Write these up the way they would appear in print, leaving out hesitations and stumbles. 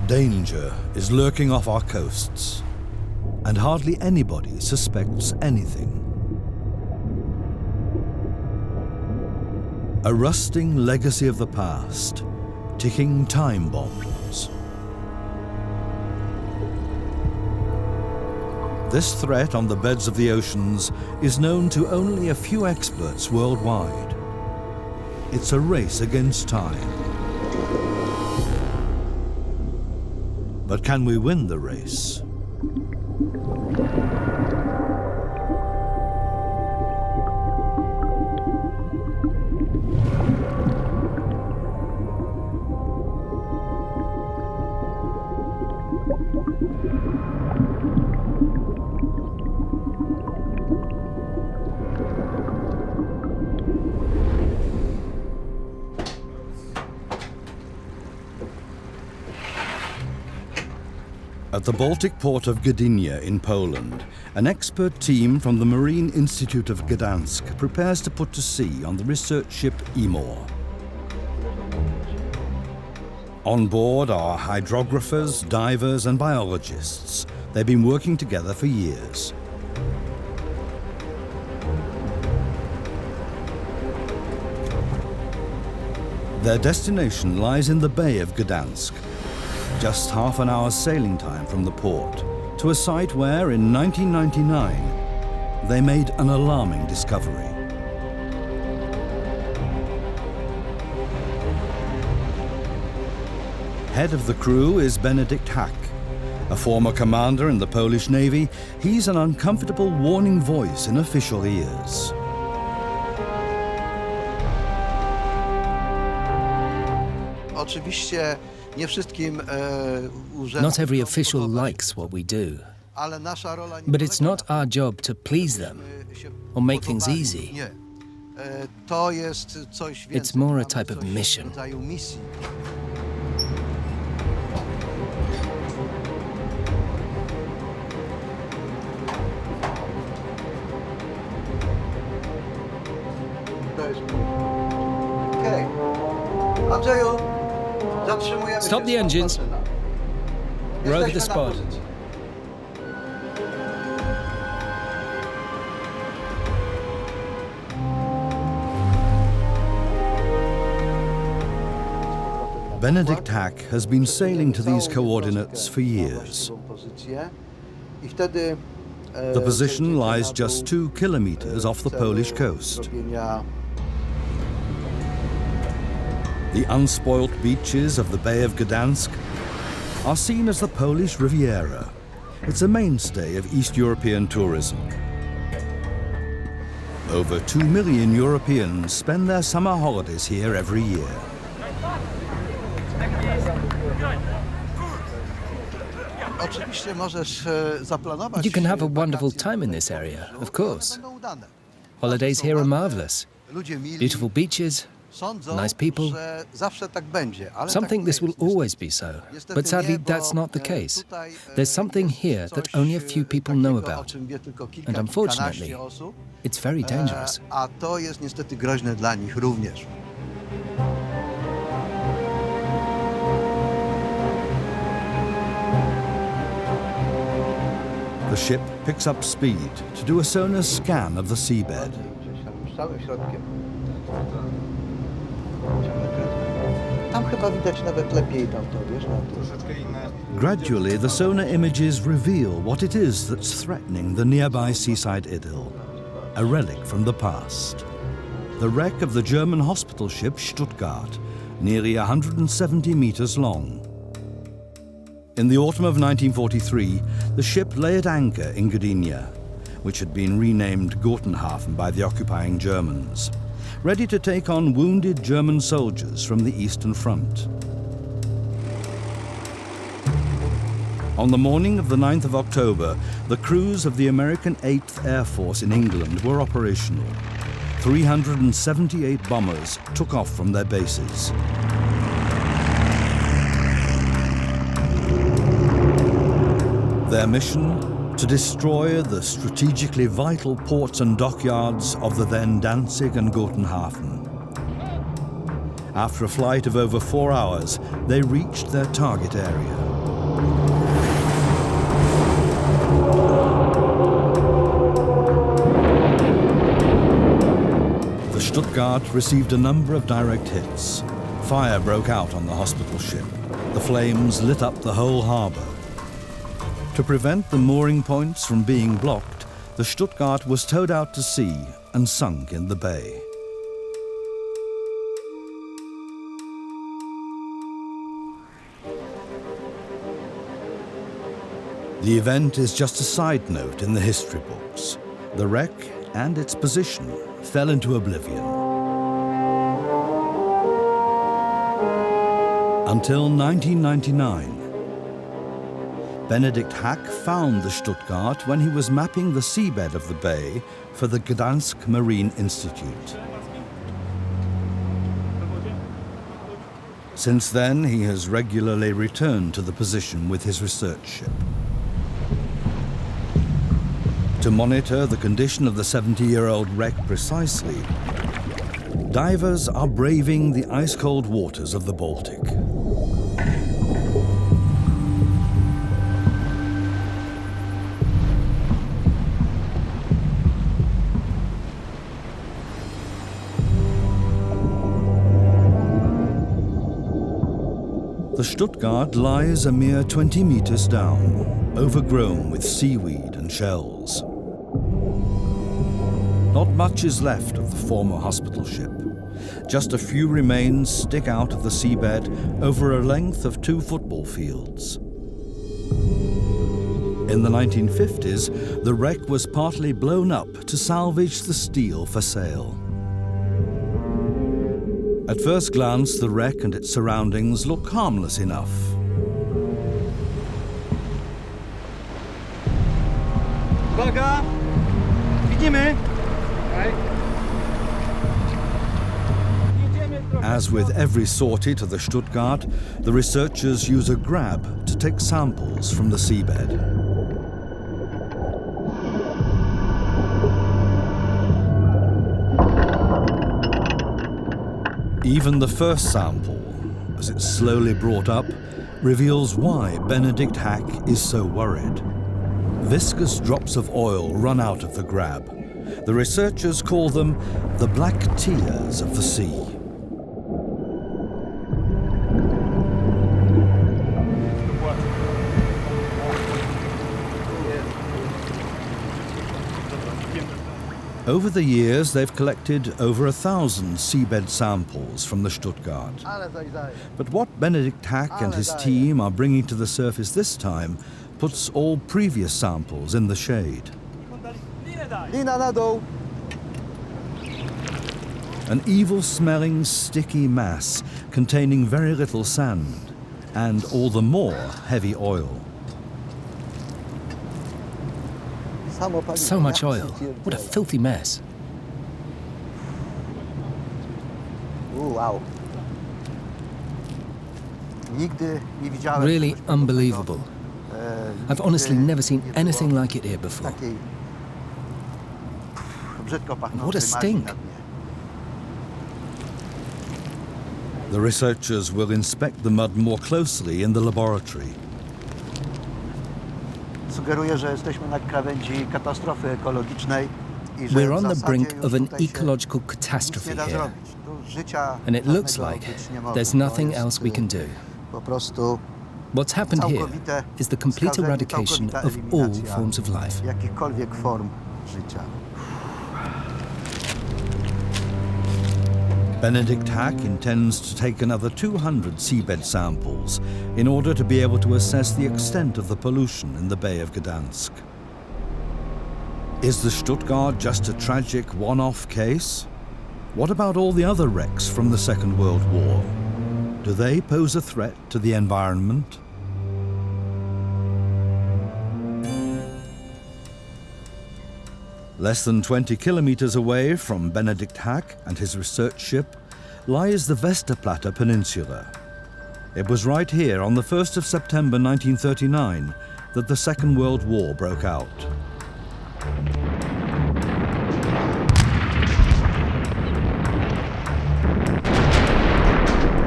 Danger is lurking off our coasts, and hardly anybody suspects anything. A rusting legacy of the past, ticking time bombs. This threat on the beds of the oceans is known to only a few experts worldwide. It's a race against time. But can we win the race? At the Baltic port of Gdynia in Poland, an expert team from the Marine Institute of Gdansk prepares to put to sea on the research ship Imor. On board are hydrographers, divers and biologists. They've been working together for years. Their destination lies in the Bay of Gdansk, just half an hour's sailing time from the port, to a site where, in 1999, they made an alarming discovery. Head of the crew is Benedikt Hack, a former commander in the Polish Navy. He's an uncomfortable warning voice in official ears. Not every official likes what we do, but it's not our job to please them or make things easy. It's more a type of mission. Stop the engines. We're over the spot. Benedikt Hack has been sailing to these coordinates for years. The position lies just 2 kilometers off the Polish coast. The unspoilt beaches of the Bay of Gdansk are seen as the Polish Riviera. It's a mainstay of East European tourism. Over 2 million Europeans spend their summer holidays here every year. You can have a wonderful time in this area, of course. Holidays here are marvelous. Beautiful beaches, nice people. Some think this will always be so, but sadly that's not the case. There's something here that only a few people know about, and unfortunately, it's very dangerous. The ship picks up speed to do a sonar scan of the seabed. Gradually, the sonar images reveal what it is that's threatening the nearby seaside idyll, a relic from the past. The wreck of the German hospital ship Stuttgart, nearly 170 meters long. In the autumn of 1943, the ship lay at anchor in Gdynia, which had been renamed Gotenhafen by the occupying Germans, ready to take on wounded German soldiers from the Eastern Front. On the morning of the 9th of October, the crews of the American 8th Air Force in England were operational. 378 bombers took off from their bases. Their mission? To destroy the strategically vital ports and dockyards of the then Danzig and Gotenhafen. After a flight of over 4 hours, they reached their target area. The Stuttgart received a number of direct hits. Fire broke out on the hospital ship. The flames lit up the whole harbour. To prevent the mooring points from being blocked, the Stuttgart was towed out to sea and sunk in the bay. The event is just a side note in the history books. The wreck and its position fell into oblivion. Until 1999. Benedict Hack found the Stuttgart when he was mapping the seabed of the bay for the Gdansk Marine Institute. Since then, he has regularly returned to the position with his research ship. To monitor the condition of the 70-year-old wreck precisely, divers are braving the ice-cold waters of the Baltic. The Stuttgart lies a mere 20 meters down, overgrown with seaweed and shells. Not much is left of the former hospital ship. Just a few remains stick out of the seabed over a length of 2 football fields. In the 1950s, the wreck was partly blown up to salvage the steel for sale. At first glance, the wreck and its surroundings look harmless enough. Uwaga! Widzimy! As with every sortie to the Stuttgart, the researchers use a grab to take samples from the seabed. Even the first sample, as it's slowly brought up, reveals why Benedict Hack is so worried. Viscous drops of oil run out of the grab. The researchers call them the black tears of the sea. Over the years, they've collected over 1,000 seabed samples from the Stuttgart. But what Benedict Hack and his team are bringing to the surface this time puts all previous samples in the shade. An evil-smelling, sticky mass containing very little sand and all the more heavy oil. So much oil. What a filthy mess. Wow. Really unbelievable. I've honestly never seen anything like it here before. What a stink. The researchers will inspect the mud more closely in the laboratory. We're on the brink of an ecological catastrophe here, and it looks like there's nothing else we can do. What's happened here is the complete eradication of all forms of life. Benedict Hack intends to take another 200 seabed samples in order to be able to assess the extent of the pollution in the Bay of Gdansk. Is the Stuttgart just a tragic one-off case? What about all the other wrecks from the Second World War? Do they pose a threat to the environment? Less than 20 kilometers away from Benedict Hack and his research ship lies the Westerplatte Peninsula. It was right here on the 1st of September 1939 that the Second World War broke out.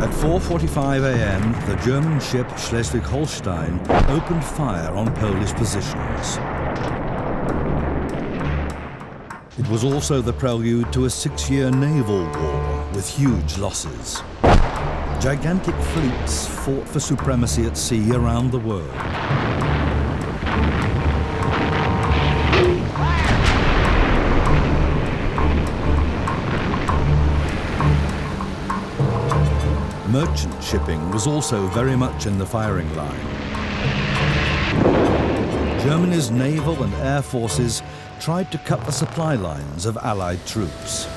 At At 4:45 a.m., the German ship Schleswig-Holstein opened fire on Polish positions. It was also the prelude to a 6-year naval war with huge losses. Gigantic fleets fought for supremacy at sea around the world. Merchant shipping was also very much in the firing line. Germany's naval and air forces tried to cut the supply lines of Allied troops.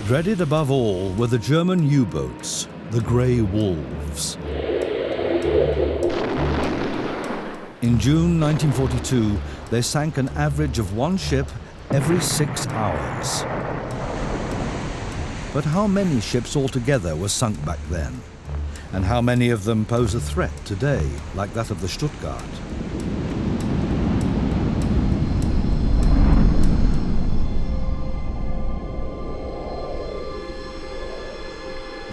Dreaded above all were the German U-boats, the Grey Wolves. In June 1942, they sank an average of one ship every 6 hours. But how many ships altogether were sunk back then? And how many of them pose a threat today, like that of the Stuttgart?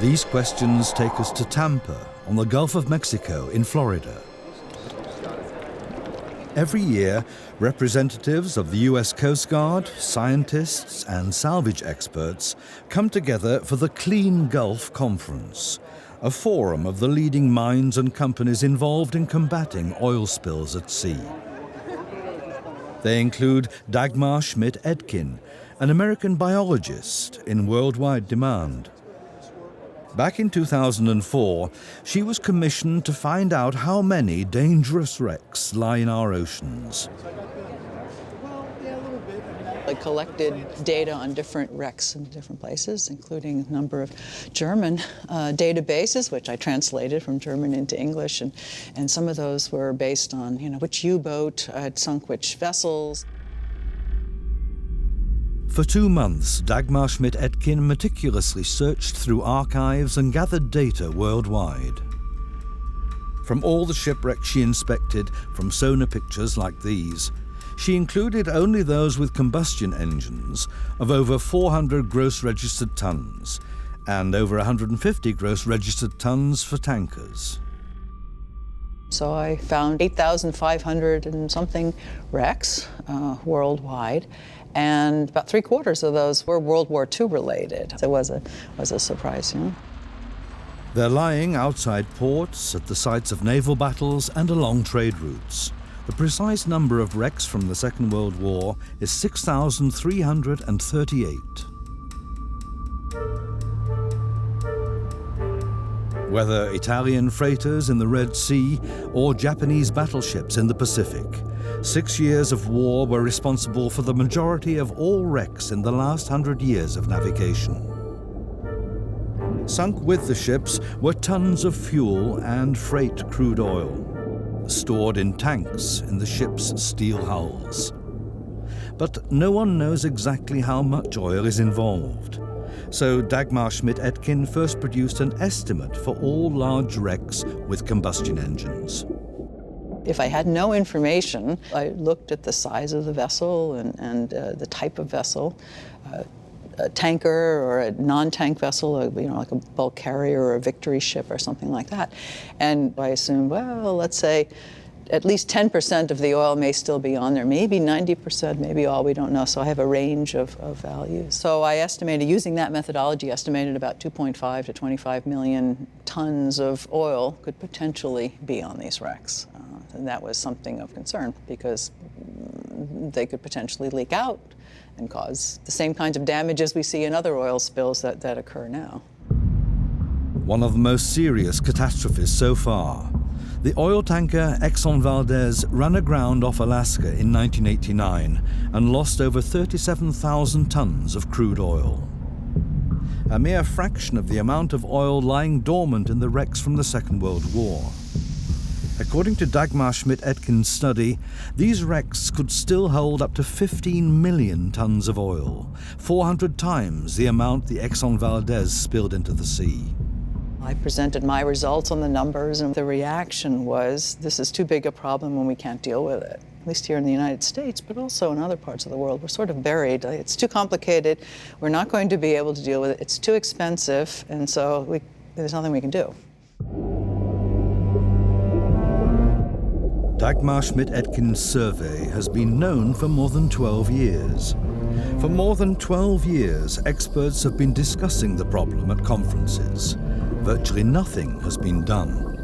These questions take us to Tampa, on the Gulf of Mexico in Florida. Every year, representatives of the US Coast Guard, scientists, and salvage experts come together for the Clean Gulf Conference, a forum of the leading minds and companies involved in combating oil spills at sea. They include Dagmar Schmidt-Edkin, an American biologist in worldwide demand. Back in 2004, she was commissioned to find out how many dangerous wrecks lie in our oceans. I collected data on different wrecks in different places, including a number of German databases, which I translated from German into English, and some of those were based on, which U-boat had sunk which vessels. For 2 months, Dagmar Schmidt-Edkin meticulously searched through archives and gathered data worldwide. From all the shipwrecks she inspected, from sonar pictures like these, she included only those with combustion engines of over 400 gross registered tons and over 150 gross registered tons for tankers. So I found 8,500 and something wrecks worldwide, and about 3/4 of those were World War II related. It was a surprise, They're lying outside ports, at the sites of naval battles and along trade routes. The precise number of wrecks from the Second World War is 6,338. Whether Italian freighters in the Red Sea or Japanese battleships in the Pacific, 6 years of war were responsible for the majority of all wrecks in the last 100 years of navigation. Sunk with the ships were tons of fuel and freight crude oil, stored in tanks in the ship's steel hulls. But no one knows exactly how much oil is involved. So Dagmar Schmidt-Edkin first produced an estimate for all large wrecks with combustion engines. If I had no information, I looked at the size of the vessel and the type of vessel, a tanker or a non-tank vessel, like a bulk carrier or a Victory ship or something like that. And I assumed, well, let's say at least 10% of the oil may still be on there, maybe 90%, maybe all, we don't know. So I have a range of values. So I estimated, using that methodology, estimated about 2.5 to 25 million tons of oil could potentially be on these wrecks. And that was something of concern because they could potentially leak out and cause the same kinds of damages we see in other oil spills that occur now. One of the most serious catastrophes so far. The oil tanker Exxon Valdez ran aground off Alaska in 1989 and lost over 37,000 tons of crude oil. A mere fraction of the amount of oil lying dormant in the wrecks from the Second World War. According to Dagmar Schmidt-Edkin's study, these wrecks could still hold up to 15 million tons of oil, 400 times the amount the Exxon Valdez spilled into the sea. I presented my results on the numbers, and the reaction was, this is too big a problem and we can't deal with it. least here in the United States, but also in other parts of the world. We're sort of buried. It's too complicated. We're not going to be able to deal with it. It's too expensive, and so there's nothing we can do. Dagmar Schmidt-Etkin's survey has been known for more than 12 years. For more than 12 years, experts have been discussing the problem at conferences. Virtually nothing has been done.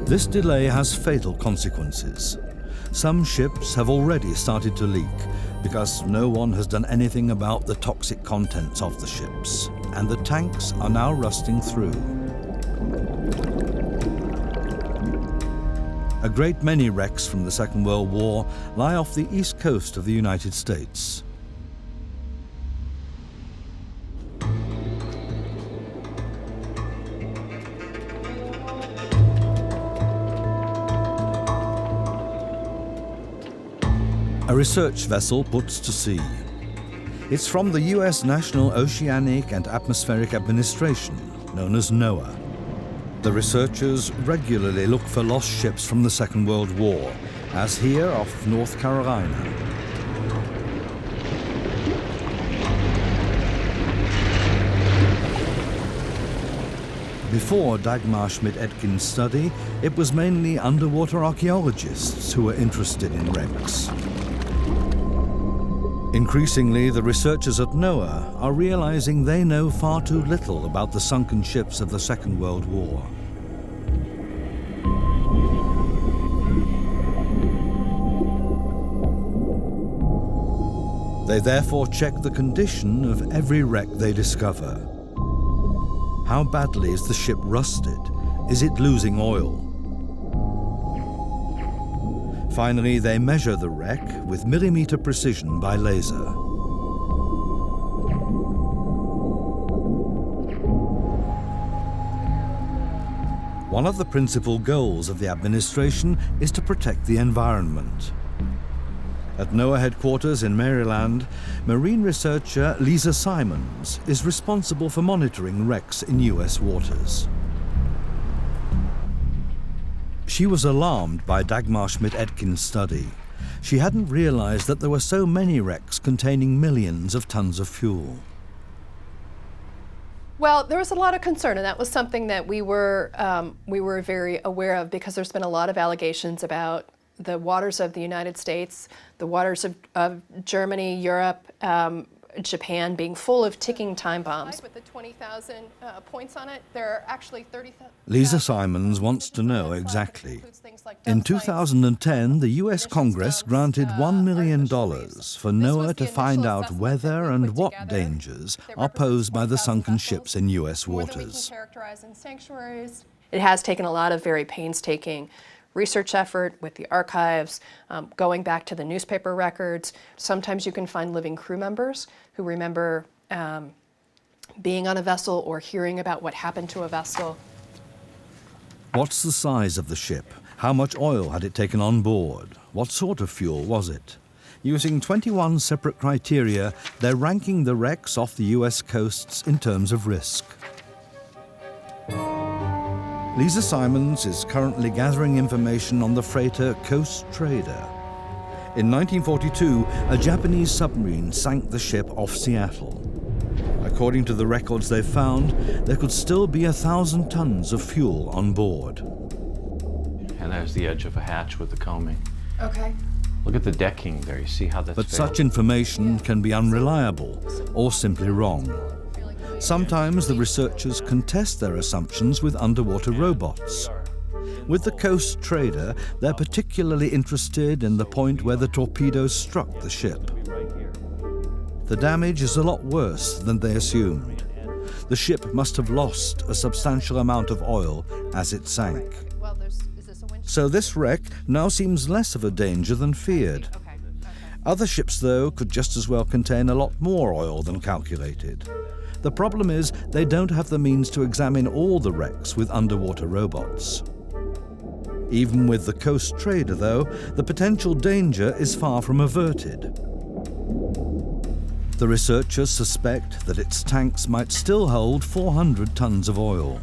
This delay has fatal consequences. Some ships have already started to leak because no one has done anything about the toxic contents of the ships, and the tanks are now rusting through. A great many wrecks from the Second World War lie off the east coast of the United States. A research vessel puts to sea. It's from the US National Oceanic and Atmospheric Administration, known as NOAA. The researchers regularly look for lost ships from the Second World War, as here off North Carolina. Before Dagmar Schmidt-Etkin's study, it was mainly underwater archaeologists who were interested in wrecks. Increasingly, the researchers at NOAA are realizing they know far too little about the sunken ships of the Second World War. They therefore check the condition of every wreck they discover. How badly is the ship rusted? Is it losing oil? Finally, they measure the wreck with millimeter precision by laser. One of the principal goals of the administration is to protect the environment. At NOAA headquarters in Maryland, marine researcher Lisa Simons is responsible for monitoring wrecks in US waters. She was alarmed by Dagmar Schmidt-Etkin's study. She hadn't realized that there were so many wrecks containing millions of tons of fuel. Well, there was a lot of concern, and that was something that we were very aware of, because there's been a lot of allegations about the waters of the United States, the waters of Germany, Europe, Japan being full of ticking time bombs. With the 20,000 points on it, there are actually 30,000. Lisa Simons wants to know exactly. In 2010, the US Congress granted $1 million for NOAA to find out whether and what dangers are posed by the sunken ships in US waters. It has taken a lot of very painstaking research effort with the archives, going back to the newspaper records. Sometimes you can find living crew members who remember being on a vessel or hearing about what happened to a vessel. What's the size of the ship? How much oil had it taken on board? What sort of fuel was it? Using 21 separate criteria, they're ranking the wrecks off the US coasts in terms of risk. Lisa Simons is currently gathering information on the freighter Coast Trader. In 1942, a Japanese submarine sank the ship off Seattle. According to the records they've found, there could still be 1,000 tons of fuel on board. And there's the edge of a hatch with the combing. Okay. Look at the decking there. You see how that's But failed? such information can be unreliable or simply wrong. Sometimes the researchers can test their assumptions with underwater robots. With the Coast Trader, they're particularly interested in the point where the torpedoes struck the ship. The damage is a lot worse than they assumed. The ship must have lost a substantial amount of oil as it sank. So this wreck now seems less of a danger than feared. Other ships, though, could just as well contain a lot more oil than calculated. The problem is they don't have the means to examine all the wrecks with underwater robots. Even with the Coast Trader, though, the potential danger is far from averted. The researchers suspect that its tanks might still hold 400 tons of oil.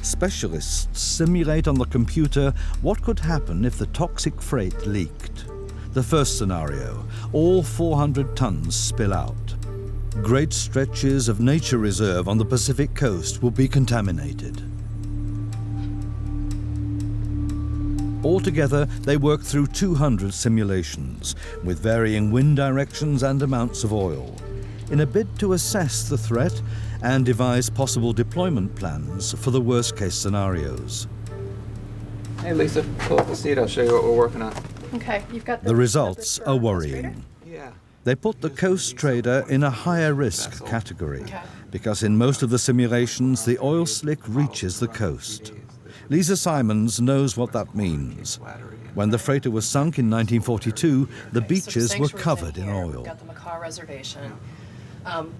Specialists simulate on the computer what could happen if the toxic freight leaked. The first scenario, all 400 tons spill out. Great stretches of nature reserve on the Pacific coast will be contaminated. Altogether, they work through 200 simulations, with varying wind directions and amounts of oil, in a bid to assess the threat and devise possible deployment plans for the worst-case scenarios. Hey Lisa, pull up the seat, I'll show you what we're working on. Okay, you've got The results are worrying. Yeah. They put the coast trader in a higher risk category, Okay. because in most of the simulations, the oil slick reaches the coast. Lisa Simons knows what that means. When the freighter was sunk in 1942, the beaches were covered in oil. Got the Macaw Reservation.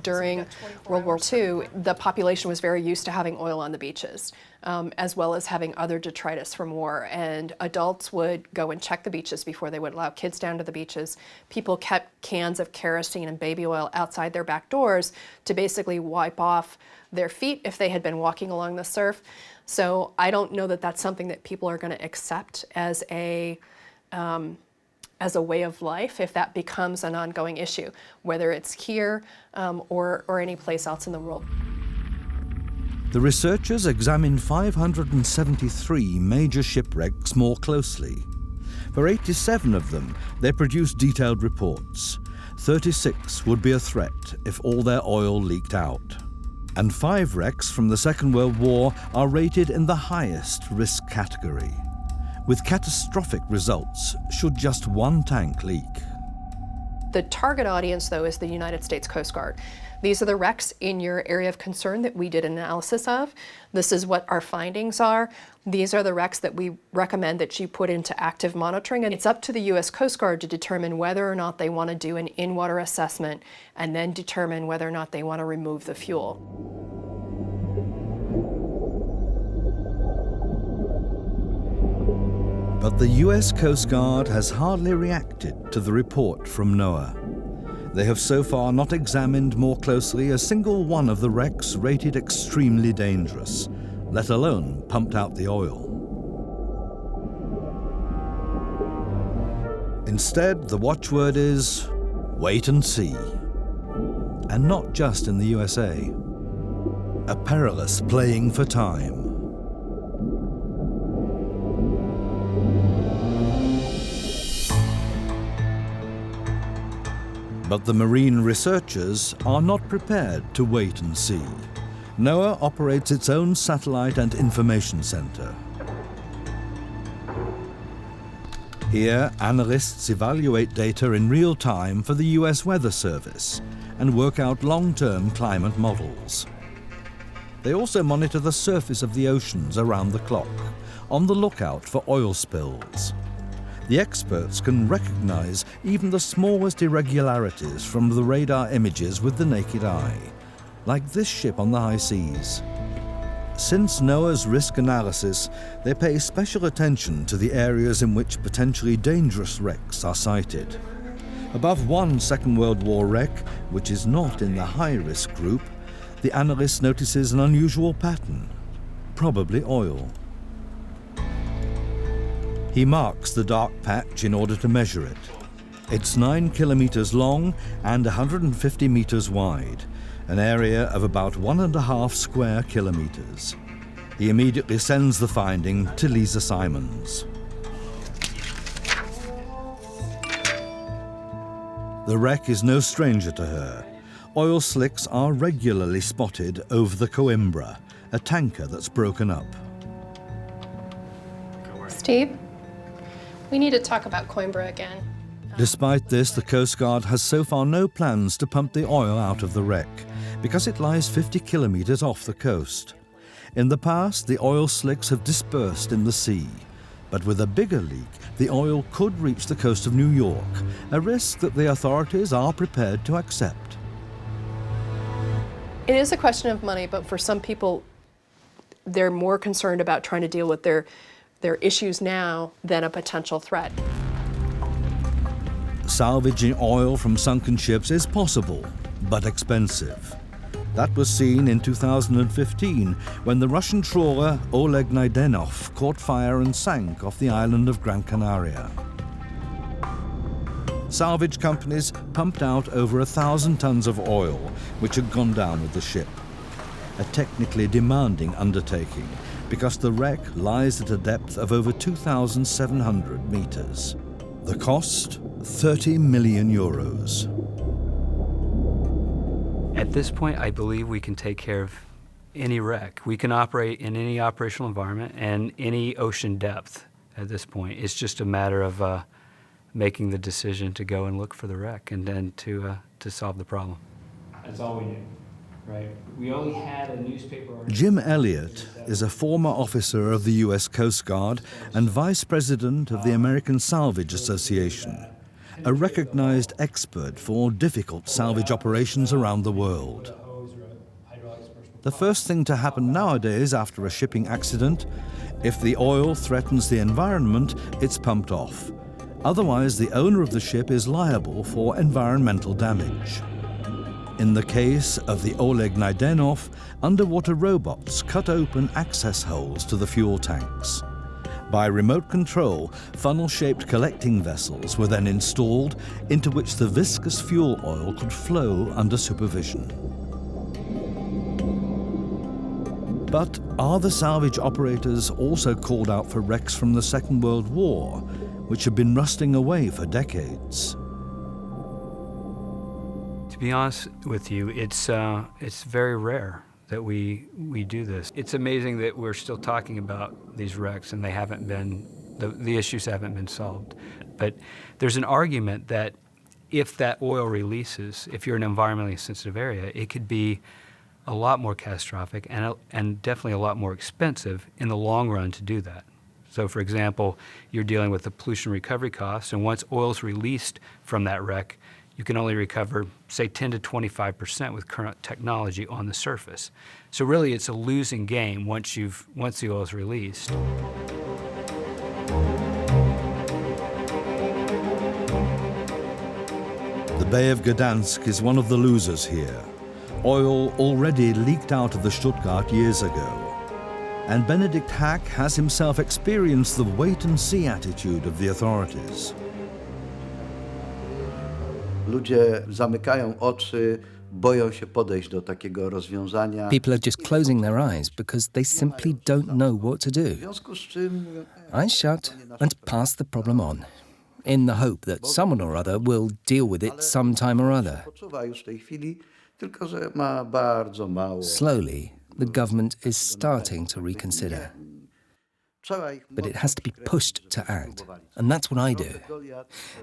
During World War II, the population was very used to having oil on the beaches, as well as having other detritus from war. And adults would go and check the beaches before they would allow kids down to the beaches. People kept cans of kerosene and baby oil outside their back doors to basically wipe off their feet if they had been walking along the surf. So I don't know that that's something that people are going to accept as a way of life if that becomes an ongoing issue, whether it's here or any place else in the world. The researchers examined 573 major shipwrecks more closely. For 87 of them, they produced detailed reports. 36 would be a threat if all their oil leaked out. And 5 wrecks from the Second World War are rated in the highest risk category, with catastrophic results should just one tank leak. The target audience, though, is the United States Coast Guard. These are the wrecks in your area of concern that we did an analysis of. This is what our findings are. These are the wrecks that we recommend that you put into active monitoring, and it's up to the U.S. Coast Guard to determine whether or not they want to do an in-water assessment and then determine whether or not they want to remove the fuel. But the US Coast Guard has hardly reacted to the report from NOAA. They have so far not examined more closely a single one of the wrecks rated extremely dangerous, let alone pumped out the oil. Instead, the watchword is wait and see. And not just in the USA. A perilous playing for time. But the marine researchers are not prepared to wait and see. NOAA operates its own satellite and information center. Here, analysts evaluate data in real time for the US Weather Service and work out long-term climate models. They also monitor the surface of the oceans around the clock, on the lookout for oil spills. The experts can recognize even the smallest irregularities from the radar images with the naked eye, like this ship on the high seas. Since NOAA's risk analysis, they pay special attention to the areas in which potentially dangerous wrecks are sighted. Above one Second World War wreck, which is not in the high-risk group, the analyst notices an unusual pattern, probably oil. He marks the dark patch in order to measure it. It's 9 kilometers long and 150 meters wide, an area of about 1.5 square kilometers. He immediately sends the finding to Lisa Simons. The wreck is no stranger to her. Oil slicks are regularly spotted over the Coimbra, a tanker that's broken up. Steve, we need to talk about Coimbra again. Despite this, the Coast Guard has so far no plans to pump the oil out of the wreck, because it lies 50 kilometers off the coast. In the past, the oil slicks have dispersed in the sea, but with a bigger leak, the oil could reach the coast of New York, a risk that the authorities are prepared to accept. It is a question of money, but for some people, they're more concerned about trying to deal with their issues now than a potential threat. Salvaging oil from sunken ships is possible, but expensive. That was seen in 2015 when the Russian trawler Oleg Naidenov caught fire and sank off the island of Gran Canaria. Salvage companies pumped out over 1,000 tons of oil, which had gone down with the ship. A technically demanding undertaking, because the wreck lies at a depth of over 2,700 meters. The cost, 30 million euros. At this point, I believe we can take care of any wreck. We can operate in any operational environment and any ocean depth at this point. It's just a matter of making the decision to go and look for the wreck and then to solve the problem. That's all we knew, right? We only had a newspaper article. Jim Elliott is a former officer of the US Coast Guard and vice president of the American Salvage Association, a recognized expert for difficult salvage operations around the world. The first thing to happen nowadays after a shipping accident, if the oil threatens the environment, it's pumped off. Otherwise, the owner of the ship is liable for environmental damage. In the case of the Oleg Naidenov, underwater robots cut open access holes to the fuel tanks. By remote control, funnel-shaped collecting vessels were then installed into which the viscous fuel oil could flow under supervision. But are the salvage operators also called out for wrecks from the Second World War, which have been rusting away for decades? To be honest with you, it's very rare that we do this. It's amazing that we're still talking about these wrecks and they haven't been, the issues haven't been solved. But there's an argument that if that oil releases, if you're in an environmentally sensitive area, it could be a lot more catastrophic and definitely a lot more expensive in the long run to do that. So for example, you're dealing with the pollution recovery costs, and once oil's released from that wreck, you can only recover, say, 10 to 25% with current technology on the surface. So really, it's a losing game once the oil is released. The Bay of Gdansk is one of the losers here. Oil already leaked out of the Stuttgart years ago. And Benedikt Hack has himself experienced the wait-and-see attitude of the authorities. Ludzie zamykają oczy, boją się podejść do takiego rozwiązania. People are just closing their eyes because they simply don't know what to do. I shut and pass the problem on, in the hope that someone or other will deal with it sometime or other. Slowly, the government is starting to reconsider. But it has to be pushed to act, and that's what I do.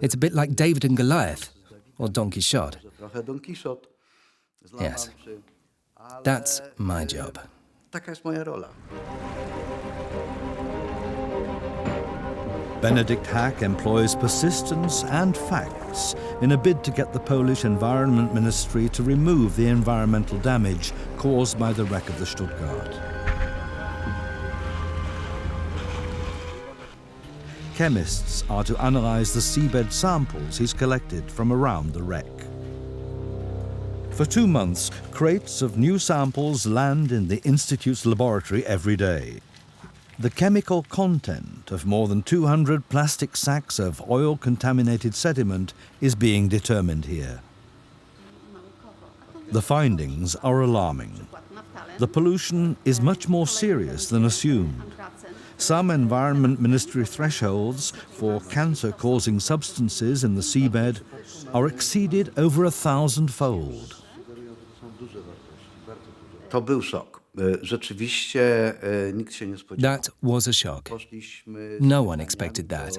It's a bit like David and Goliath, or Don Quixote. Yes, that's my job. Benedikt Hack employs persistence and facts in a bid to get the Polish Environment Ministry to remove the environmental damage caused by the wreck of the Stuttgart. Chemists are to analyze the seabed samples he's collected from around the wreck. For 2 months, crates of new samples land in the Institute's laboratory every day. The chemical content of more than 200 plastic sacks of oil-contaminated sediment is being determined here. The findings are alarming. The pollution is much more serious than assumed. Some Environment Ministry thresholds for cancer-causing substances in the seabed are exceeded over 1,000-fold. To był szok. That was a shock. No one expected that.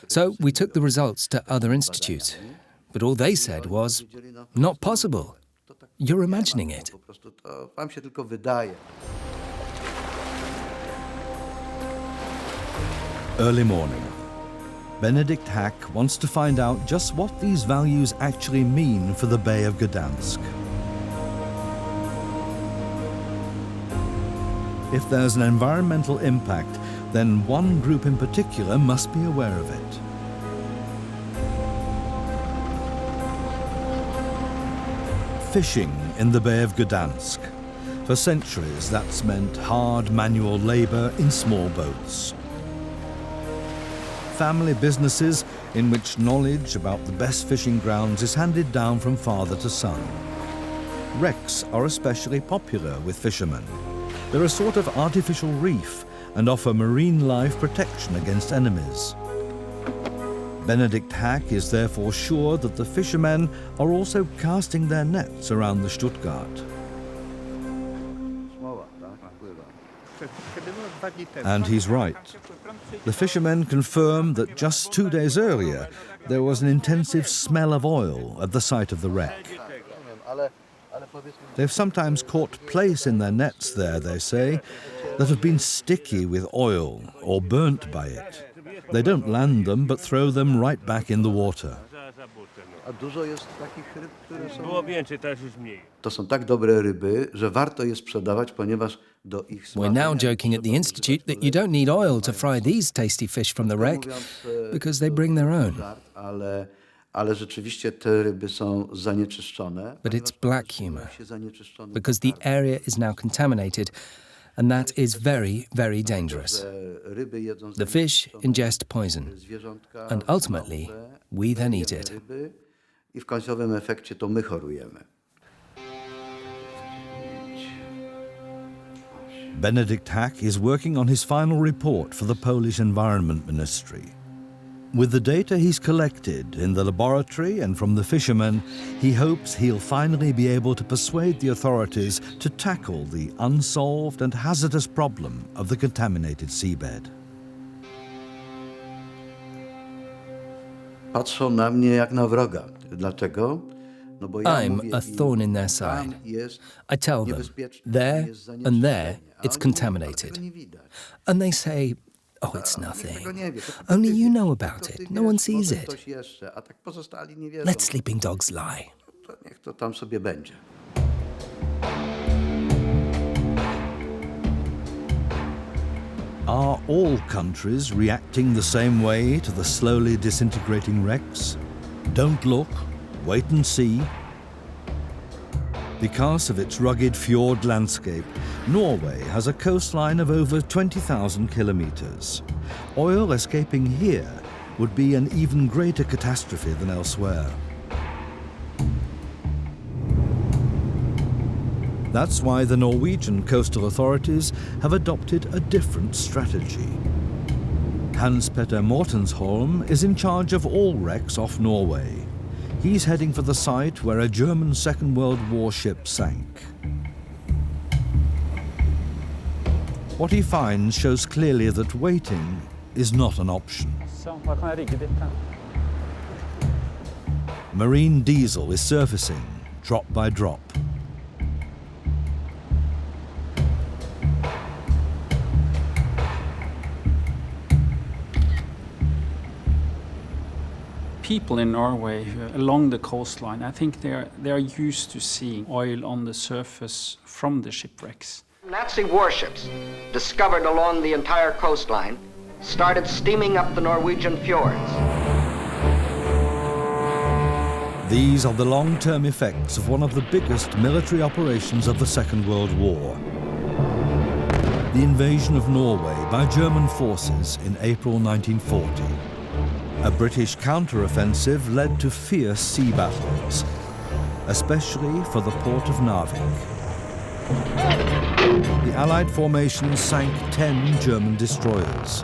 So we took the results to other institutes, but all they said was, not possible. You're imagining it. Early morning. Benedikt Hack wants to find out just what these values actually mean for the Bay of Gdansk. If there's an environmental impact, then one group in particular must be aware of it. Fishing in the Bay of Gdansk. For centuries, that's meant hard manual labor in small boats. Family businesses in which knowledge about the best fishing grounds is handed down from father to son. Wrecks are especially popular with fishermen. They're a sort of artificial reef and offer marine life protection against enemies. Benedict Hack is therefore sure that the fishermen are also casting their nets around the Stuttgart. And he's right. The fishermen confirm that just 2 days earlier, there was an intensive smell of oil at the site of the wreck. They've sometimes caught plaice in their nets there, they say, that have been sticky with oil or burnt by it. They don't land them, but throw them right back in the water. To są tak dobre ryby, że warto je sprzedawać, ponieważ do ich We're now joking at the Institute that you don't need oil to fry these tasty fish from the wreck, because they bring their own. Ale rzeczywiście te ryby są zanieczyszczone. But it's black humor, because the area is now contaminated, and that is very, very dangerous. The fish ingest poison, and ultimately, we then eat it. I w końcowym efekcie to my chorujemy. Benedict Hack is working on his final report for the Polish Environment Ministry. With the data he's collected in the laboratory and from the fishermen, he hopes he'll finally be able to persuade the authorities to tackle the unsolved and hazardous problem of the contaminated seabed. Patrzą na mnie jak na wroga. Dlaczego? No bo ja I'm a thorn in their side. I tell them, there and there, it's contaminated. And they say, oh, it's nothing. Only you know about it. No one sees it. Let sleeping dogs lie. Niech to tam sobie będzie. Are all countries reacting the same way to the slowly disintegrating wrecks? Don't look, wait and see. Because of its rugged fjord landscape, Norway has a coastline of over 20,000 kilometers. Oil escaping here would be an even greater catastrophe than elsewhere. That's why the Norwegian coastal authorities have adopted a different strategy. Hans-Petter Mortensholm is in charge of all wrecks off Norway. He's heading for the site where a German Second World War ship sank. What he finds shows clearly that waiting is not an option. Marine diesel is surfacing, drop by drop. People in Norway along the coastline, I think they are used to seeing oil on the surface from the shipwrecks. Nazi warships discovered along the entire coastline started steaming up the Norwegian fjords. These are the long-term effects of one of the biggest military operations of the Second World War. The invasion of Norway by German forces in April 1940. A British counter-offensive led to fierce sea battles, especially for the port of Narvik. The Allied formations sank 10 German destroyers.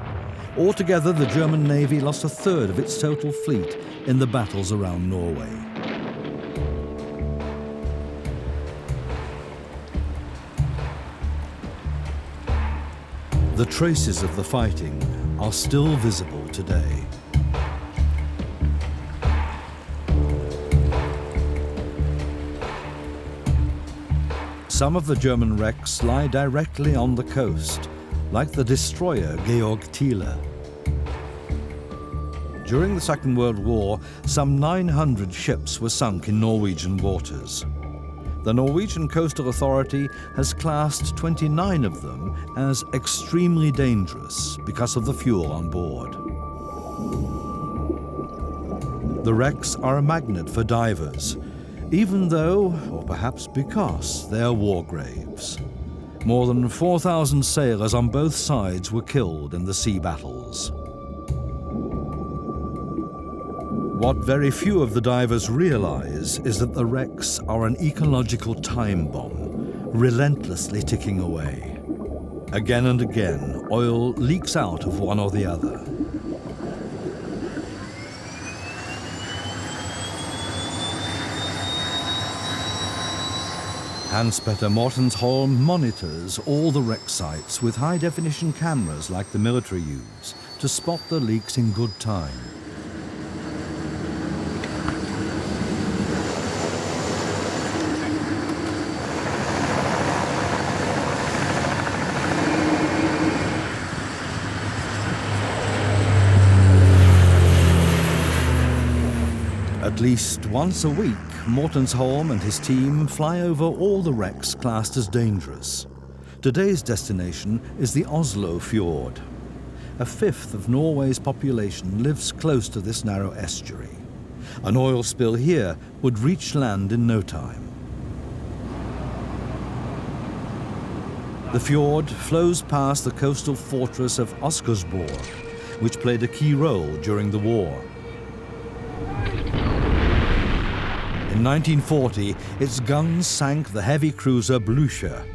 Altogether, the German Navy lost a third of its total fleet in the battles around Norway. The traces of the fighting are still visible today. Some of the German wrecks lie directly on the coast, like the destroyer Georg Thiele. During the Second World War, some 900 ships were sunk in Norwegian waters. The Norwegian Coastal Authority has classed 29 of them as extremely dangerous because of the fuel on board. The wrecks are a magnet for divers. even though, or perhaps because, they are war graves. More than 4,000 sailors on both sides were killed in the sea battles. What very few of the divers realize is that the wrecks are an ecological time bomb, relentlessly ticking away. Again and again, oil leaks out of one or the other. Hans-Petter Mortensholm monitors all the wreck sites with high-definition cameras like the military use to spot the leaks in good time. At least once a week, Mortensholm and his team fly over all the wrecks classed as dangerous. Today's destination is the Oslo Fjord. A fifth of Norway's population lives close to this narrow estuary. An oil spill here would reach land in no time. The fjord flows past the coastal fortress of Oslo, which played a key role during the war. In 1940, its guns sank the heavy cruiser Blücher.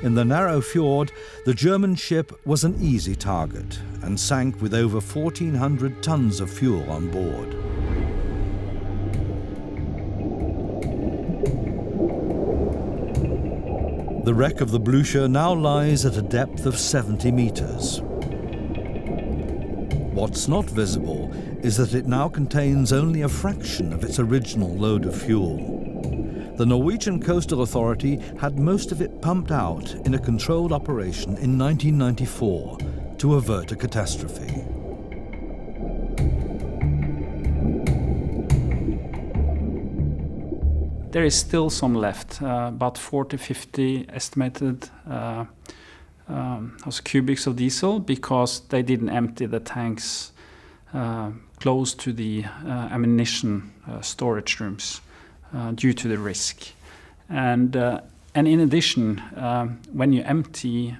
In the narrow fjord, the German ship was an easy target and sank with over 1,400 tons of fuel on board. The wreck of the Blücher now lies at a depth of 70 meters. What's not visible is that it now contains only a fraction of its original load of fuel. The Norwegian Coastal Authority had most of it pumped out in a controlled operation in 1994 to avert a catastrophe. There is still some left, about 40-50 estimated cubics of diesel, because they didn't empty the tanks close to the ammunition storage rooms due to the risk. And in addition, when you empty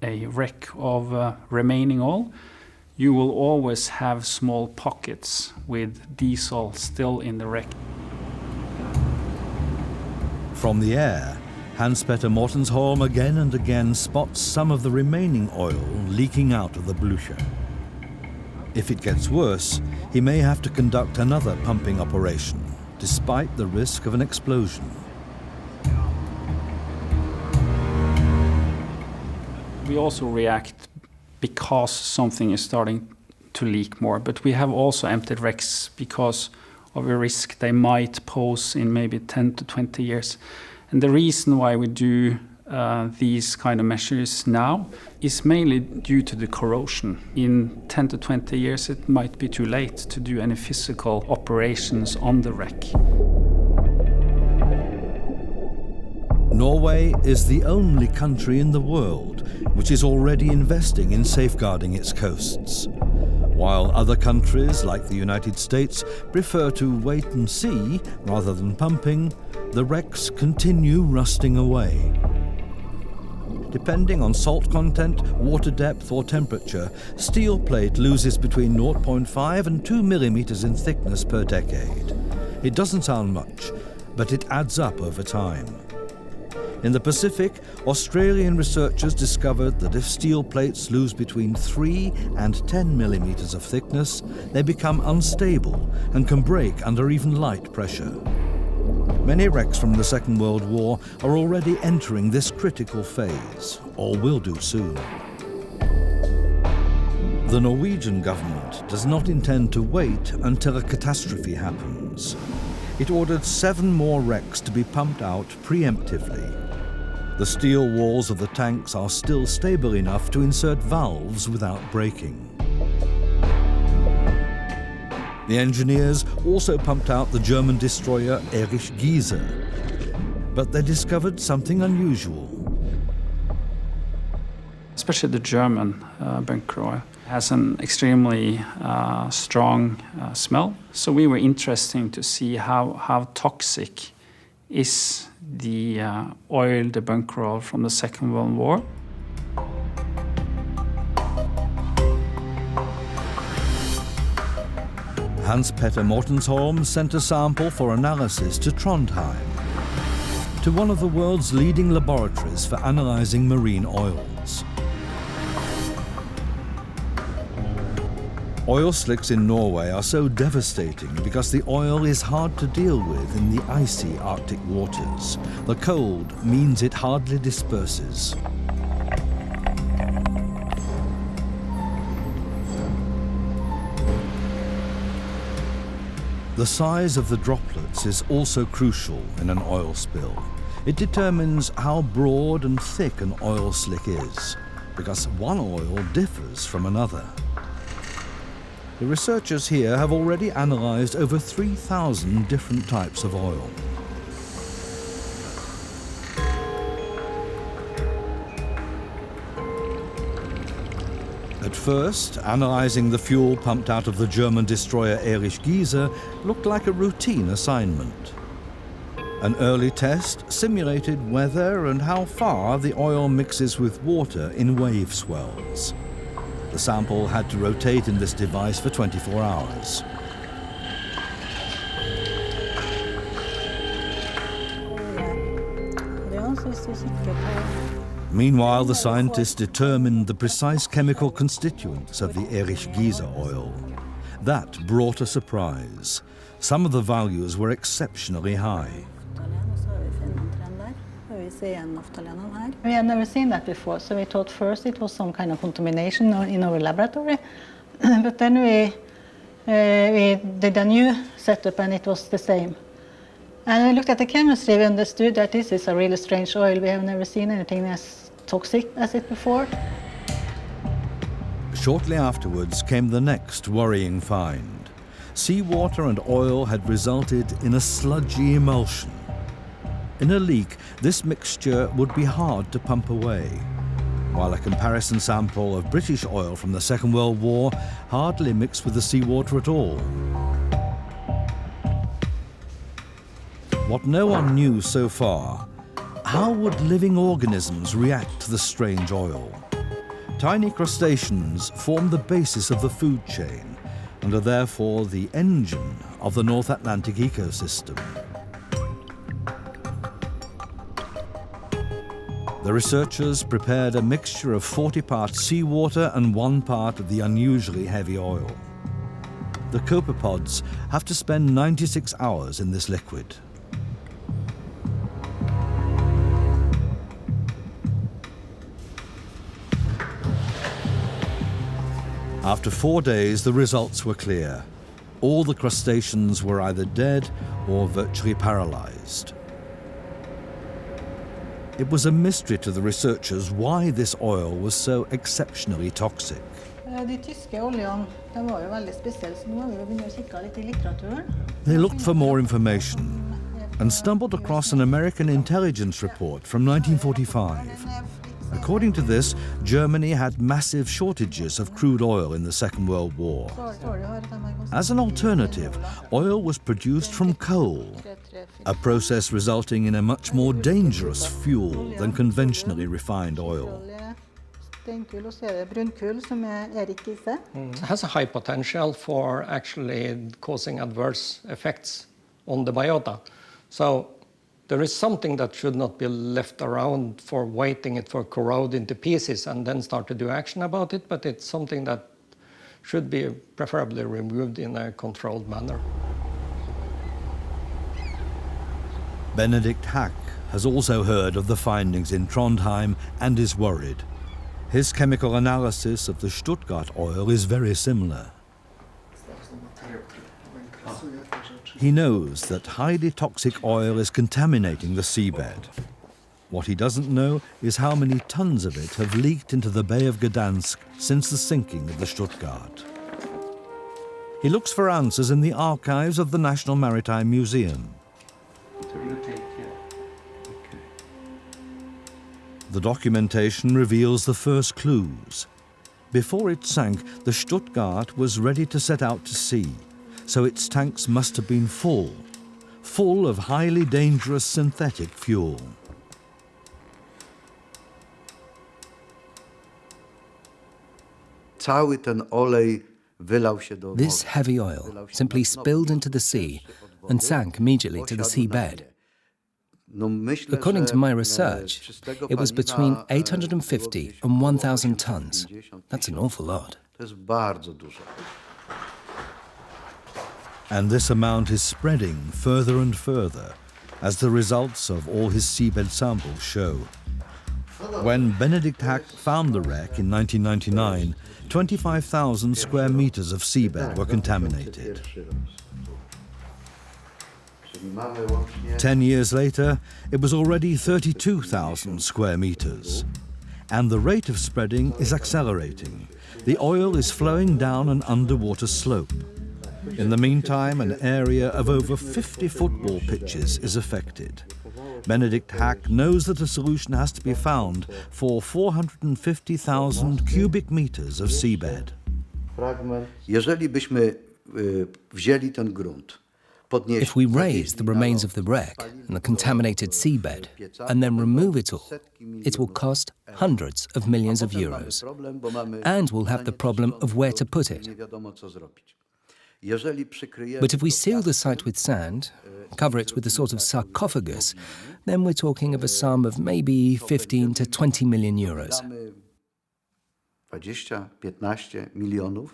a wreck of remaining oil, you will always have small pockets with diesel still in the wreck. From the air, Hans-Petter Mortensholm again and again spots some of the remaining oil leaking out of the Blücher. If it gets worse, he may have to conduct another pumping operation, despite the risk of an explosion. We also react because something is starting to leak more, but we have also emptied wrecks because of a risk they might pose in maybe 10 to 20 years. And the reason why we do these kind of measures now is mainly due to the corrosion. In 10 to 20 years, it might be too late to do any physical operations on the wreck. Norway is the only country in the world which is already investing in safeguarding its coasts. While other countries, like the United States, prefer to wait and see rather than pumping, the wrecks continue rusting away. Depending on salt content, water depth or temperature, steel plate loses between 0.5 and 2 millimeters in thickness per decade. It doesn't sound much, but it adds up over time. In the Pacific, Australian researchers discovered that if steel plates lose between 3 and 10 millimeters of thickness, they become unstable and can break under even light pressure. Many wrecks from the Second World War are already entering this critical phase, or will do soon. The Norwegian government does not intend to wait until a catastrophe happens. It ordered 7 more wrecks to be pumped out preemptively. The steel walls of the tanks are still stable enough to insert valves without breaking. The engineers also pumped out the German destroyer Erich Giese, but they discovered something unusual. Especially the German bunker oil has an extremely strong smell. So we were interested to see how toxic is the oil, the bunker oil from the Second World War. Hans Petter Mortensholm sent a sample for analysis to Trondheim, to one of the world's leading laboratories for analyzing marine oils. Oil slicks in Norway are so devastating because the oil is hard to deal with in the icy Arctic waters. The cold means it hardly disperses. The size of the droplets is also crucial in an oil spill. It determines how broad and thick an oil slick is, because one oil differs from another. The researchers here have already analyzed over 3,000 different types of oil. At first, analyzing the fuel pumped out of the German destroyer Erich Giese looked like a routine assignment. An early test simulated whether and how far the oil mixes with water in wave swells. The sample had to rotate in this device for 24 hours. Meanwhile, the scientists determined the precise chemical constituents of the Erich Giese oil. That brought a surprise. Some of the values were exceptionally high. We had never seen that before, so we thought first it was some kind of contamination in our laboratory. But then we did a new setup and it was the same. And we looked at the chemistry, we understood that this is a really strange oil. We have never seen anything as toxic as it before. Shortly afterwards came the next worrying find. Seawater and oil had resulted in a sludgy emulsion. In a leak, this mixture would be hard to pump away, while a comparison sample of British oil from the Second World War hardly mixed with the seawater at all. What no one knew so far, how would living organisms react to the strange oil? Tiny crustaceans form the basis of the food chain and are therefore the engine of the North Atlantic ecosystem. The researchers prepared a mixture of 40 parts seawater and 1 part of the unusually heavy oil. The copepods have to spend 96 hours in this liquid. After 4 days, the results were clear. All the crustaceans were either dead or virtually paralyzed. It was a mystery to the researchers why this oil was so exceptionally toxic. De tyske oljene, de var jo veldig spesielle, så nå har vi jo begynt å kikke litt I litteraturen. They looked for more information and stumbled across an American intelligence report from 1945. According to this, Germany had massive shortages of crude oil in the Second World War. As an alternative, oil was produced from coal, a process resulting in a much more dangerous fuel than conventionally refined oil. It has a high potential for actually causing adverse effects on the biota. So there is something that should not be left around for waiting it for corrode into pieces and then start to do action about it, but it's something that should be preferably removed in a controlled manner. Benedict Hack has also heard of the findings in Trondheim and is worried. His chemical analysis of the Stuttgart oil is very similar. He knows that highly toxic oil is contaminating the seabed. What he doesn't know is how many tons of it have leaked into the Bay of Gdansk since the sinking of the Stuttgart. He looks for answers in the archives of the National Maritime Museum. The documentation reveals the first clues. Before it sank, the Stuttgart was ready to set out to sea, so its tanks must have been full. full of highly dangerous synthetic fuel. Cały ten olej wylał się do This morza. heavy oil simply spilled into the sea and sank immediately to the seabed. According to my research, it was between 850 and 1,000 tons. That's an awful lot. To jest bardzo dużo. And this amount is spreading further and further, as the results of all his seabed samples show. When Benedict Hack found the wreck in 1999, 25,000 square meters of seabed were contaminated. 10 years later, it was already 32,000 square meters. And the rate of spreading is accelerating. The oil is flowing down an underwater slope. In the meantime, an area of over 50 football pitches is affected. Benedict Hack knows that a solution has to be found for 450,000 cubic meters of seabed. Jeżeli byśmy wzięli ten grunt, If we raise the remains of the wreck and the contaminated seabed and then remove it all, it will cost hundreds of millions of euros. And we'll have the problem of where to put it. But if we seal the site with sand, cover it with a sort of sarcophagus, then we're talking of a sum of maybe 15 to 20 million euros. 20–15 milionów.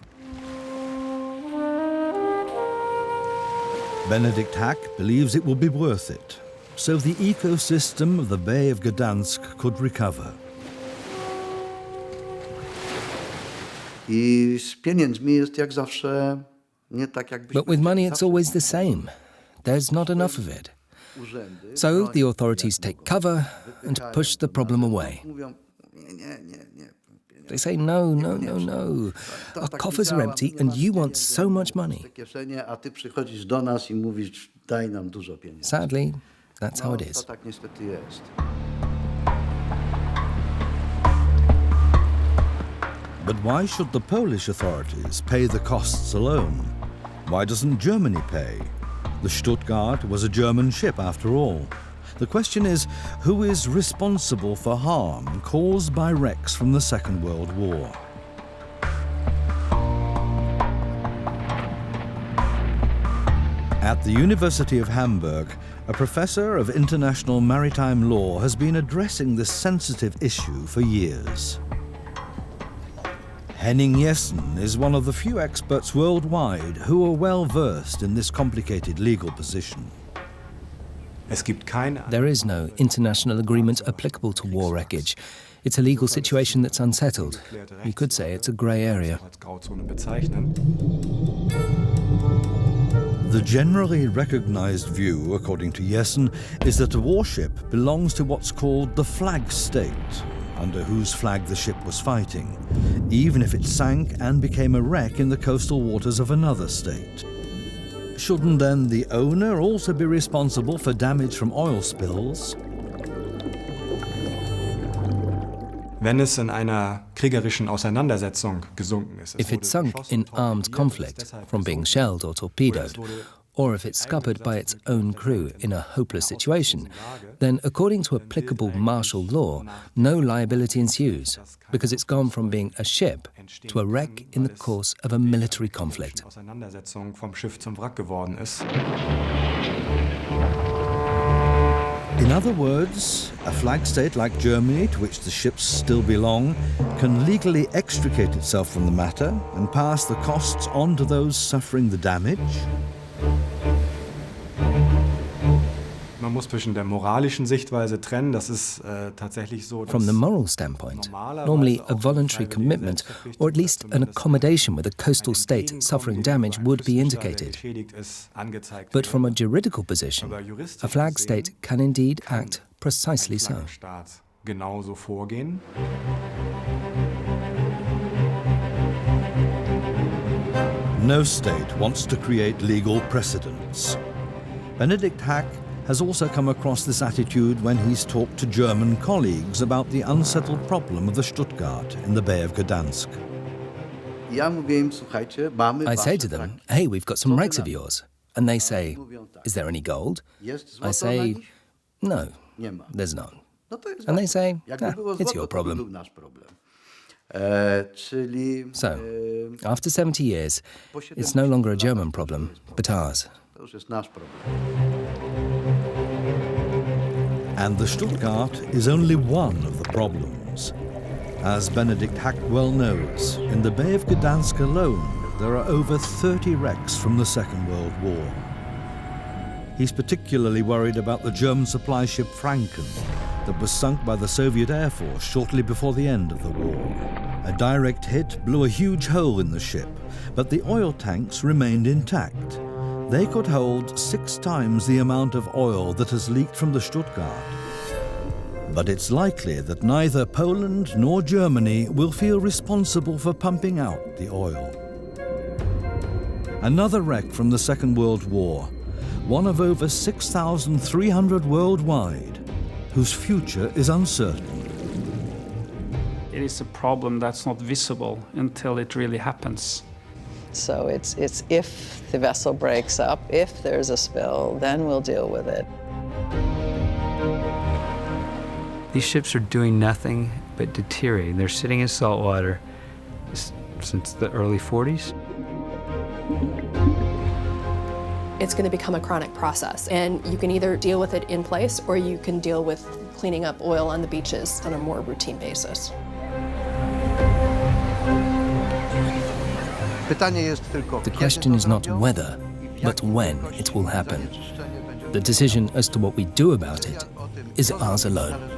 Benedict Hack believes it will be worth it, so the ecosystem of the Bay of Gdansk could recover. I z pieniędzmi jest jak zawsze nie tak, jakbyśmy. But with money it's always the same. There's not enough of it. So the authorities take cover and push the problem away. They say, no, no, no, no. Our coffers are empty and you want so much money. Sadly, that's how it is. But why should the Polish authorities pay the costs alone? Why doesn't Germany pay? The Stuttgart was a German ship after all. The question is, who is responsible for harm caused by wrecks from the Second World War? At the University of Hamburg, a professor of international maritime law has been addressing this sensitive issue for years. Henning Jessen is one of the few experts worldwide who are well versed in this complicated legal position. There is no international agreement applicable to war wreckage. It's a legal situation that's unsettled. You could say it's a grey area. The generally recognized view, according to Jessen, is that a warship belongs to what's called the flag state, under whose flag the ship was fighting, even if it sank and became a wreck in the coastal waters of another state. Shouldn't then the owner also be responsible for damage from oil spills? Wenn es in einer kriegerischen Auseinandersetzung gesunken ist. If it sunk in armed conflict, from being shelled or torpedoed, or if it's scuppered by its own crew in a hopeless situation, then according to applicable martial law, no liability ensues, because it's gone from being a ship to a wreck in the course of a military conflict. In other words, a flag state like Germany, to which the ships still belong, can legally extricate itself from the matter and pass the costs on to those suffering the damage? Man muss zwischen der moralischen Sichtweise trennen, das ist tatsächlich so. From the moral standpoint, normally a voluntary commitment, or at least an accommodation with a coastal state suffering damage would be indicated. But from a juridical position, a flag state can indeed act precisely so. Genauso vorgehen. No state wants to create legal precedents. Benedict Hack has also come across this attitude when he's talked to German colleagues about the unsettled problem of the Stuttgart in the Bay of Gdansk. I say to them, hey, we've got some wrecks of yours. And they say, is there any gold? I say, no, there's none. And they say, it's your problem. So, after 70 years, it's no longer a German problem, but ours. And the Stuttgart is only one of the problems. As Benedict Hack well knows, in the Bay of Gdansk alone, there are over 30 wrecks from the Second World War. He's particularly worried about the German supply ship Franken that was sunk by the Soviet Air Force shortly before the end of the war. A direct hit blew a huge hole in the ship, but the oil tanks remained intact. They could hold 6 times the amount of oil that has leaked from the Stuttgart. But it's likely that neither Poland nor Germany will feel responsible for pumping out the oil. Another wreck from the Second World War, one of over 6,300 worldwide, whose future is uncertain. It is a problem that's not visible until it really happens. So it's if the vessel breaks up, if there's a spill, then we'll deal with it. These ships are doing nothing but deteriorating. They're sitting in salt water since the early 40s. It's going to become a chronic process, and you can either deal with it in place or you can deal with cleaning up oil on the beaches on a more routine basis. The question is not whether, but when it will happen. The decision as to what we do about it is ours alone.